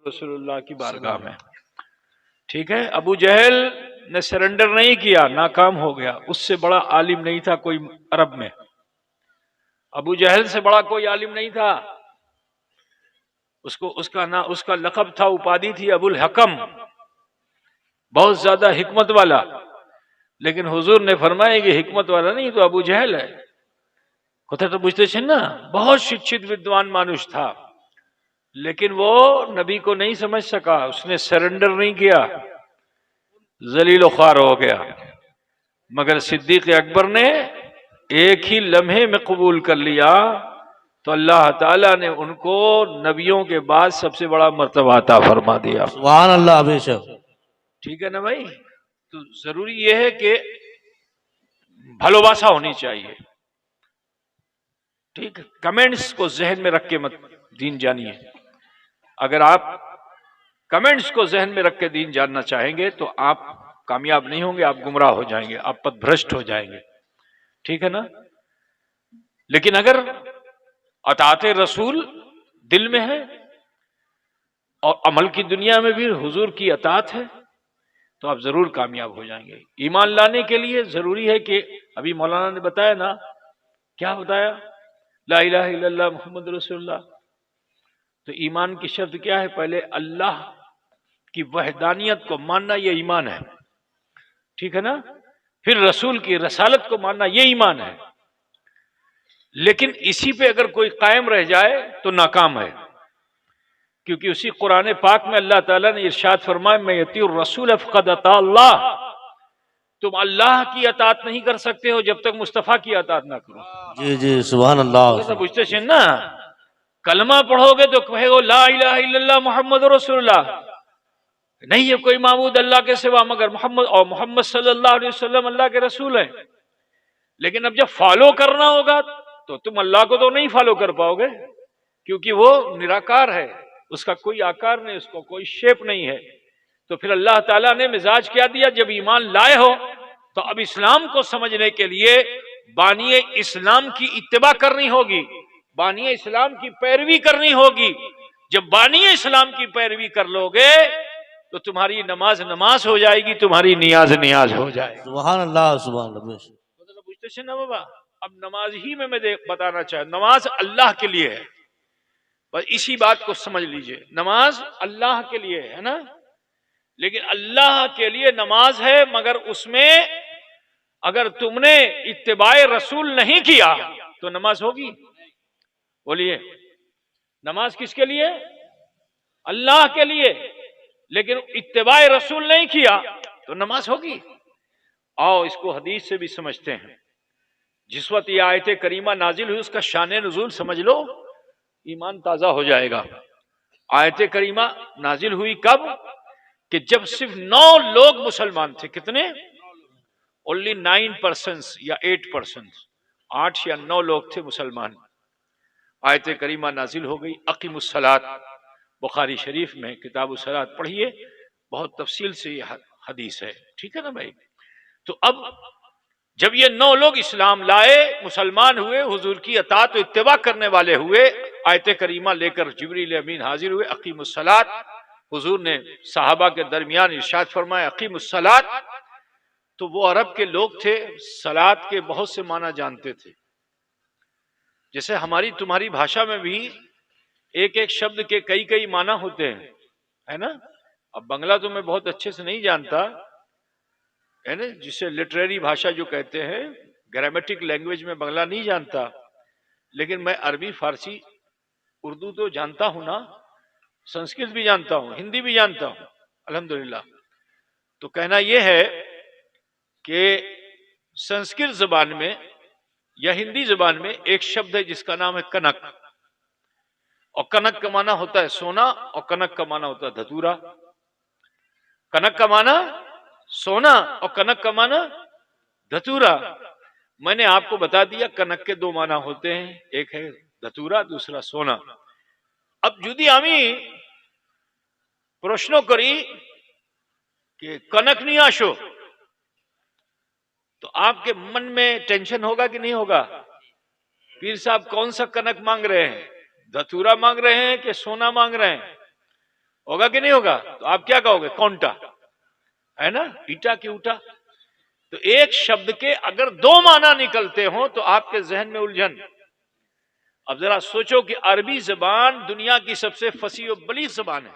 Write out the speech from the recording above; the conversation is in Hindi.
रसूलुल्लाह की बारगाह में। ठीक है, अबू जहल ने सरेंडर नहीं किया, नाकाम हो गया। उससे बड़ा आलिम नहीं था कोई अरब में, अबू जहल से बड़ा कोई आलिम नहीं था। उसका लक़ब था, उपाधि थी अबुल हकम, बहुत ज्यादा हिकमत वाला। लेकिन हुजूर ने फरमाया कि हिकमत वाला नहीं तो अबू जहल है। कथा तो बुझते छे ना, बहुत शिक्षित विद्वान मानुष था, लेकिन वो नबी को नहीं समझ सका, उसने सरेंडर नहीं किया, जलील ख्वार हो गया। मगर सिद्दीक अकबर ने एक ही लम्हे में कबूल कर लिया, तो अल्लाह ताला ने उनको नबियों के बाद सबसे बड़ा मर्तबा अता फरमा दिया। सुभान अल्लाह। बेशक ठीक है ना भाई। तो जरूरी यह है कि भलोबासा होनी चाहिए। ठीक, कमेंट्स को जहन में रख के मत दीन जानिए। अगर आप कमेंट्स को जहन में रख के दीन जानना चाहेंगे तो आप कामयाब नहीं होंगे, आप गुमराह हो जाएंगे, आप पथभ्रष्ट हो जाएंगे। ठीक है ना। लेकिन अगर अताते रसूल दिल में है और अमल की दुनिया में भी हुजूर की अतात है, तो आप जरूर कामयाब हो जाएंगे। ईमान लाने के लिए जरूरी है कि अभी मौलाना ने बताया ना, क्या बताया, ला इलाहा इल्लल्लाह मुहम्मद रसूलुल्लाह। तो ईमान की शर्त क्या है? पहले अल्लाह की वहदानियत को मानना, यह ईमान है। ठीक है ना। फिर रसूल की रसालत को मानना, यह ईमान है। लेकिन इसी पे अगर कोई कायम रह जाए तो नाकाम है, क्योंकि उसी कुरान पाक में अल्लाह ताला ने इरशाद फरमाया, मैं यतीउर रसूल फक़द अता अल्लाह। तुम अल्लाह की अतात नहीं कर सकते हो जब तक मुस्तफ़ा की अतात ना करो। जी जी, सुभान अल्लाह। तो बुझते छे ना, कलमा पढ़ोगे तो कहेगो ला इलाहा इल्लल्लाह मुहम्मद रसूलुल्लाह, नहीं है कोई माबूद अल्लाह के सिवा मगर मोहम्मद, और मोहम्मद सल्लल्लाहु अलैहि वसल्लम अल्लाह के रसूल हैं। लेकिन अब जब फॉलो करना होगा तो तुम अल्लाह को तो नहीं फॉलो कर पाओगे, क्योंकि वो निराकार है, उसका कोई आकार नहीं, उसको कोई शेप नहीं है। तो फिर अल्लाह ताला ने मिजाज क्या दिया, जब ईमान लाए हो तो अब इस्लाम को समझने के लिए बानिए इस्लाम की इत्तिबा करनी होगी, बानिए इस्लाम की पैरवी करनी होगी। जब बानिए इस्लाम की पैरवी कर लोगे तो तुम्हारी नमाज नमाज हो जाएगी, तुम्हारी नियाज नियाज हो जाएगी। सुभान अल्लाह, सुभान अल्लाह। मतलब पूछते ना बाबा, अब नमाज ही में मैं बताना चाहूँ, नमाज अल्लाह के लिए है, बस इसी बात को समझ लीजिए। नमाज अल्लाह के लिए है ना, लेकिन अल्लाह के लिए नमाज है, मगर उसमें अगर तुमने इत्तिबाए रसूल नहीं किया तो नमाज होगी? बोलिए, नमाज किसके लिए? अल्लाह के लिए। लेकिन इत्तिबाए रसूल नहीं किया तो नमाज होगी? आओ इसको हदीस से भी समझते हैं। जिस वक्त यह आयत करीमा नाजिल हुई उसका शान नुज़ूल समझ लो, ईमान ताजा हो जाएगा। आयत करीमा नाजिल हुई कब? कि जब सिर्फ 9 लोग मुसलमान थे। कितने? ओनली 9% या 8%, 8 या 9 लोग थे मुसलमान। आयत करीमा नाजिल हो गई, अकीमुस्सलात। बुखारी शरीफ में किताबुस्सलात पढ़िए, बहुत तफसील से यह हदीस है। ठीक है ना भाई। तो अब जब ये 9 लोग इस्लाम लाए, मुसलमान हुए, हुजूर की अतात और इत्तिबा करने वाले हुए, आयत करीमा लेकर जिब्रील अमीन हाजिर हुए, अकीमुस्सलात। हुजूर ने साहबा के दरमियान इरशाद फरमाया अकीमुस्सलात। तो वो अरब के लोग थे, सलात के बहुत से माना जानते थे। जैसे हमारी तुम्हारी भाषा में भी एक एक शब्द के कई कई माना होते हैं, है ना। अब बंगला तो मैं बहुत अच्छे से नहीं जानता, है ना, जिसे लिटरेरी भाषा जो कहते हैं, ग्रामेटिक लैंग्वेज में बंगला नहीं जानता, लेकिन मैं अरबी, फारसी, उर्दू तो जानता हूं ना, संस्कृत भी जानता हूं, हिंदी भी जानता हूं, अल्हम्दुलिल्लाह। तो कहना यह है कि संस्कृत जबान में या हिंदी जबान में एक शब्द है जिसका नाम है कनक, और कनक का माना होता है सोना, और कनक का माना होता है धतूरा। कनक का माना सोना और कनक का माना धतूरा। मैंने आपको बता दिया कनक के 2 माना होते हैं, एक है धतूरा, दूसरा सोना। अब जुदी आमी प्रश्न करी कि कनक नहीं आशो, तो आपके मन में टेंशन होगा कि नहीं होगा? पीर साहब कौन सा कनक मांग रहे हैं, धतूरा मांग रहे हैं कि सोना मांग रहे हैं? होगा कि नहीं होगा? तो आप क्या कहोगे? कौंटा, है ना, ईटा की ऊटा। तो एक शब्द के अगर दो माना निकलते हो तो आपके जहन में उलझन। अब जरा सोचो कि अरबी जबान दुनिया की सबसे फसीह और बलीग जबान है,